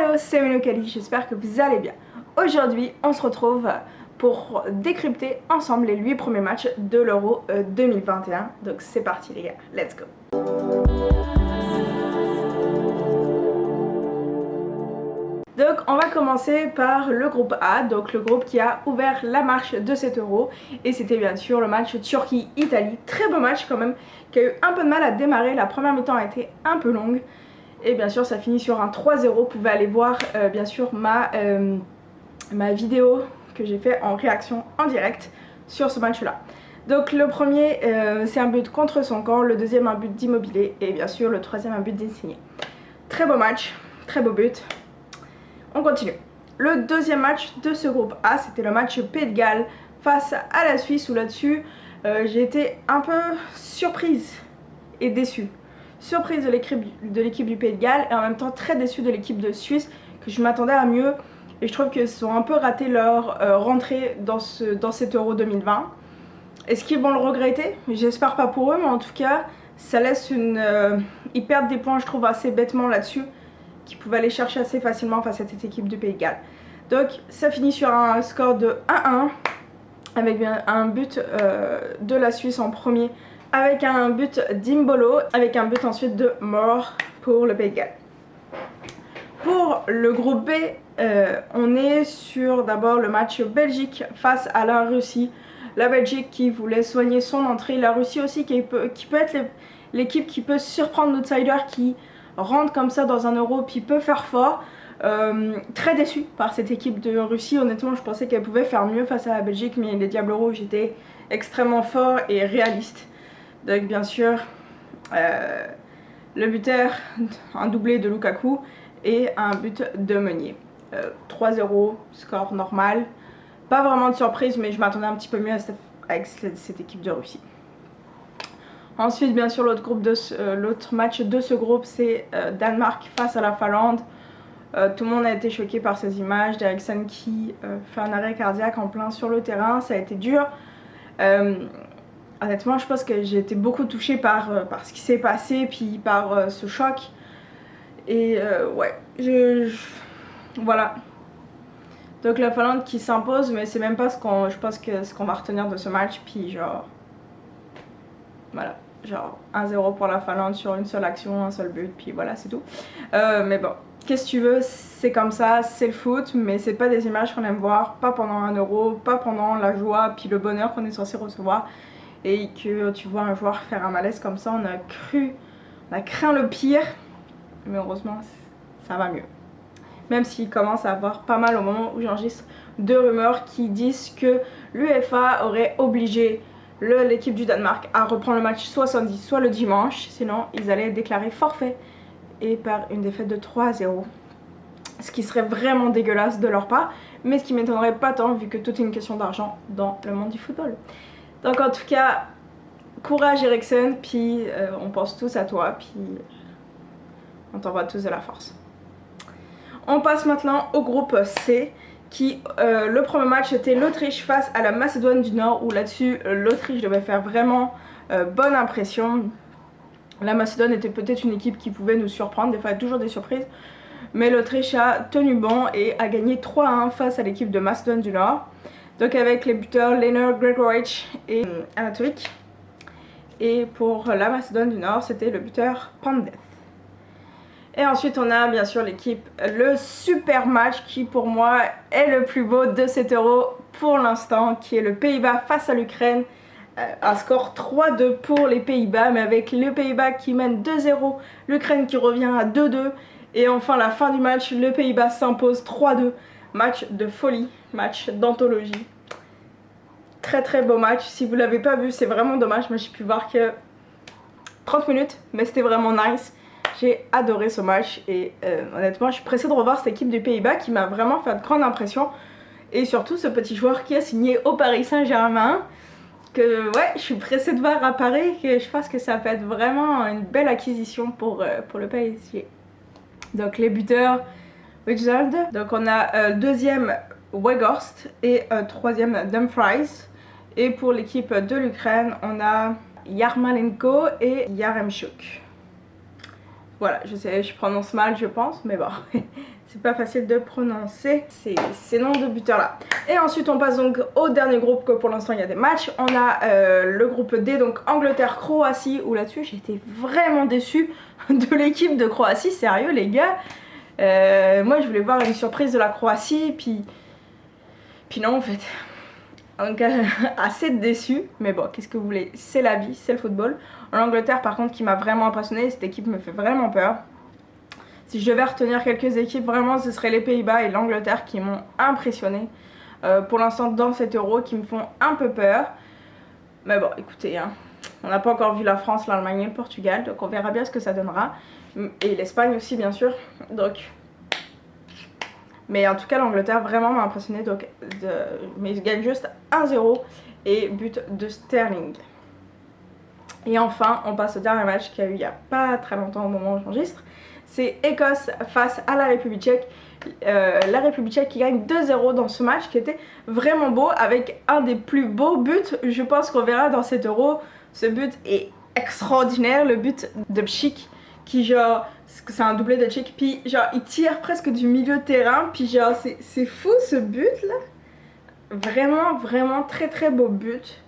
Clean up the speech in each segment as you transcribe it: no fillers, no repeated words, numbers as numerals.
Hello, c'est Menokali, j'espère que vous allez bien. Aujourd'hui, on se retrouve pour décrypter ensemble les 8 premiers matchs de l'Euro 2021. Donc c'est parti les gars, let's go. Donc on va commencer par le groupe A, donc le groupe qui a ouvert la marche de cet Euro. Et c'était bien sûr le match Turquie-Italie, très beau match quand même, qui a eu un peu de mal à démarrer, la première mi-temps a été un peu longue. Et bien sûr ça finit sur un 3-0, vous pouvez aller voir bien sûr ma vidéo que j'ai fait en réaction en direct sur ce match là. Donc le premier c'est un but contre son camp, le deuxième un but d'Immobilier et bien sûr le troisième un but d'Insigne. Très beau match, très beau but. On continue. Le deuxième match de ce groupe A, c'était le match Pays de Galles face à la Suisse où là-dessus j'ai été un peu surprise et déçue. Surprise de l'équipe du Pays de Galles et en même temps très déçue de l'équipe de Suisse, que je m'attendais à mieux et je trouve qu'ils ont un peu raté leur rentrée dans cet Euro 2020. Est-ce qu'ils vont le regretter? J'espère pas pour eux, mais en tout cas ça laisse ils perdent des points je trouve assez bêtement là-dessus, qu'ils pouvaient aller chercher assez facilement face à cette équipe du Pays de Galles. Donc ça finit sur un score de 1-1 avec un but de la Suisse en premier, avec un but d'Imbolo, avec un but ensuite de Moore pour le Pays de Galles. Pour le groupe B, on est sur d'abord le match Belgique face à la Russie. La Belgique qui voulait soigner son entrée, la Russie aussi qui peut être l'équipe qui peut surprendre l'outsider, qui rentre comme ça dans un Euro puis peut faire fort. Très déçue par cette équipe de Russie, honnêtement je pensais qu'elle pouvait faire mieux face à la Belgique, mais les Diables Rouges étaient extrêmement forts et réalistes. Donc bien sûr le buteur, un doublé de Lukaku et un but de Meunier. 3-0, score normal, pas vraiment de surprise, mais je m'attendais un petit peu mieux avec cette équipe de Russie. Ensuite bien sûr l'autre match de ce groupe c'est Danemark face à la Finlande. Tout le monde a été choqué par ces images d'Eriksen qui fait un arrêt cardiaque en plein sur le terrain, ça a été dur. Honnêtement je pense que j'ai été beaucoup touchée par ce qui s'est passé, puis par ce choc. Et ouais, voilà. Donc la Finlande qui s'impose, mais c'est même pas ce qu'on va retenir de ce match, puis genre... Voilà, genre 1-0 pour la Finlande sur une seule action, un seul but, puis voilà c'est tout. Mais bon, qu'est-ce que tu veux, c'est comme ça, c'est le foot, mais c'est pas des images qu'on aime voir, pas pendant un Euro, pas pendant la joie, puis le bonheur qu'on est censé recevoir. Et que tu vois un joueur faire un malaise comme ça, on a craint le pire, mais heureusement ça va mieux. Même s'il commence à avoir pas mal au moment où j'enregistre de rumeurs qui disent que l'UEFA aurait obligé l'équipe du Danemark à reprendre le match soit samedi soit le dimanche, sinon ils allaient déclarer forfait et par une défaite de 3-0, ce qui serait vraiment dégueulasse de leur part, mais ce qui m'étonnerait pas tant vu que tout est une question d'argent dans le monde du football. Donc en tout cas, courage Eriksen, puis on pense tous à toi, puis on t'envoie tous de la force. On passe maintenant au groupe C, qui le premier match était l'Autriche face à la Macédoine du Nord, où là-dessus l'Autriche devait faire vraiment bonne impression. La Macédoine était peut-être une équipe qui pouvait nous surprendre, des fois il y a toujours des surprises, mais l'Autriche a tenu bon et a gagné 3-1 face à l'équipe de Macédoine du Nord. Donc avec les buteurs Leonard Gregoric et Anatovic. Et pour la Macédoine du Nord, c'était le buteur Pandeth. Et ensuite on a bien sûr l'équipe, le super match qui pour moi est le plus beau de cet Euro pour l'instant, qui est le Pays-Bas face à l'Ukraine. Un score 3-2 pour les Pays-Bas, mais avec le Pays-Bas qui mène 2-0, l'Ukraine qui revient à 2-2. Et enfin la fin du match, le Pays-Bas s'impose 3-2. Match de folie, match d'anthologie. Très très beau match, si vous l'avez pas vu c'est vraiment dommage, moi j'ai pu voir que 30 minutes, mais c'était vraiment nice. J'ai adoré ce match et honnêtement je suis pressée de revoir cette équipe du Pays-Bas qui m'a vraiment fait de grande impression. Et surtout ce petit joueur qui a signé au Paris Saint-Germain, que ouais je suis pressée de voir à Paris, que je pense que ça peut être vraiment une belle acquisition pour le PSG. Donc les buteurs, Wijnaldum, donc on a deuxième Weghorst et troisième Dumfries. Et pour l'équipe de l'Ukraine, on a Yarmolenko et Yaremchuk. Voilà, je sais, je prononce mal je pense, mais bon, c'est pas facile de prononcer ces noms de buteurs là. Et ensuite on passe donc au dernier groupe, que pour l'instant il y a des matchs. On a le groupe D, donc Angleterre-Croatie, où là-dessus j'étais vraiment déçue de l'équipe de Croatie, sérieux les gars. Moi je voulais voir une surprise de la Croatie, puis non en fait. Donc assez déçue, mais bon, qu'est-ce que vous voulez, c'est la vie, c'est le football. L'Angleterre par contre qui m'a vraiment impressionnée, cette équipe me fait vraiment peur. Si je devais retenir quelques équipes, vraiment ce serait les Pays-Bas et l'Angleterre qui m'ont impressionné pour l'instant dans cet Euro, qui me font un peu peur. Mais bon, écoutez, hein, on n'a pas encore vu la France, l'Allemagne et le Portugal, donc on verra bien ce que ça donnera. Et l'Espagne aussi bien sûr, donc... Mais en tout cas l'Angleterre vraiment m'a impressionné, donc mais ils gagnent juste 1-0 et but de Sterling. Et enfin on passe au dernier match qu'il y a eu il n'y a pas très longtemps au moment où j'enregistre. C'est Écosse face à la République tchèque. La République tchèque qui gagne 2-0 dans ce match qui était vraiment beau, avec un des plus beaux buts, je pense qu'on verra dans cet Euro. Ce but est extraordinaire, le but de Pchik qui genre, c'est un doublé de Pchik, puis genre il tire presque du milieu de terrain, puis genre c'est fou ce but là. Vraiment vraiment très très beau but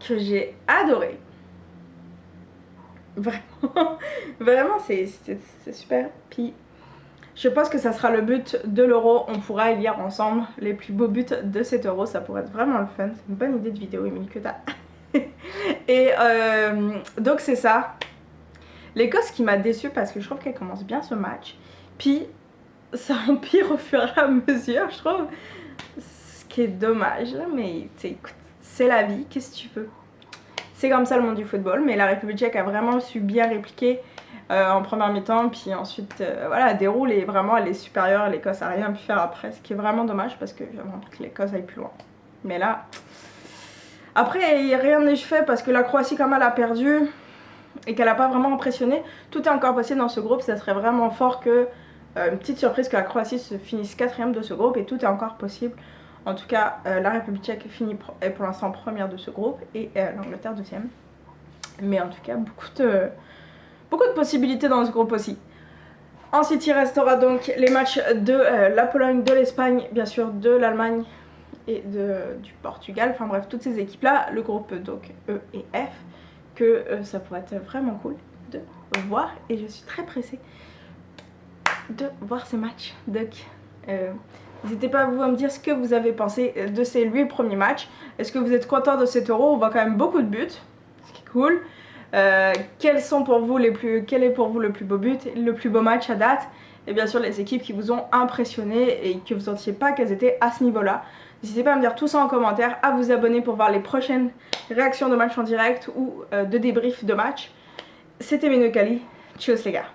que j'ai adoré. Vraiment, vraiment c'est super. Puis je pense que ça sera le but de l'Euro. On pourra élire ensemble les plus beaux buts de cet Euro. Ça pourrait être vraiment le fun. C'est une bonne idée de vidéo, Émilie, que t'as. Et donc c'est ça. L'Écosse qui m'a déçue parce que je trouve qu'elle commence bien ce match. Puis ça empire au fur et à mesure, je trouve. Ce qui est dommage, mais écoute, c'est la vie, qu'est-ce que tu veux. C'est comme ça le monde du football, mais la République tchèque a vraiment su bien répliquer en première mi-temps, puis ensuite voilà, déroule et vraiment elle est supérieure, l'Écosse a rien pu faire après, ce qui est vraiment dommage parce que j'aimerais que l'Écosse aille plus loin. Mais là, après rien n'est fait parce que la Croatie comme elle a perdu et qu'elle n'a pas vraiment impressionné, tout est encore possible dans ce groupe, ça serait vraiment fort que, une petite surprise que la Croatie se finisse 4ème de ce groupe et tout est encore possible. En tout cas, la République tchèque est pour l'instant première de ce groupe et l'Angleterre 2ème. Mais en tout cas, beaucoup de possibilités dans ce groupe aussi. Ensuite, il restera donc les matchs de la Pologne, de l'Espagne, bien sûr de l'Allemagne et du Portugal. Enfin bref, toutes ces équipes-là, le groupe donc E et F, que ça pourrait être vraiment cool de voir. Et je suis très pressée de voir ces matchs. Donc... n'hésitez pas vous à me dire ce que vous avez pensé de ces 8 premiers matchs. Est-ce que vous êtes content de cet Euro? On voit quand même beaucoup de buts, ce qui est cool. Quel est pour vous le plus beau but, le plus beau match à date? Et bien sûr les équipes qui vous ont impressionné et que vous ne sentiez pas qu'elles étaient à ce niveau-là. N'hésitez pas à me dire tout ça en commentaire, à vous abonner pour voir les prochaines réactions de matchs en direct ou de débriefs de matchs. C'était Minokali, tchuss les gars.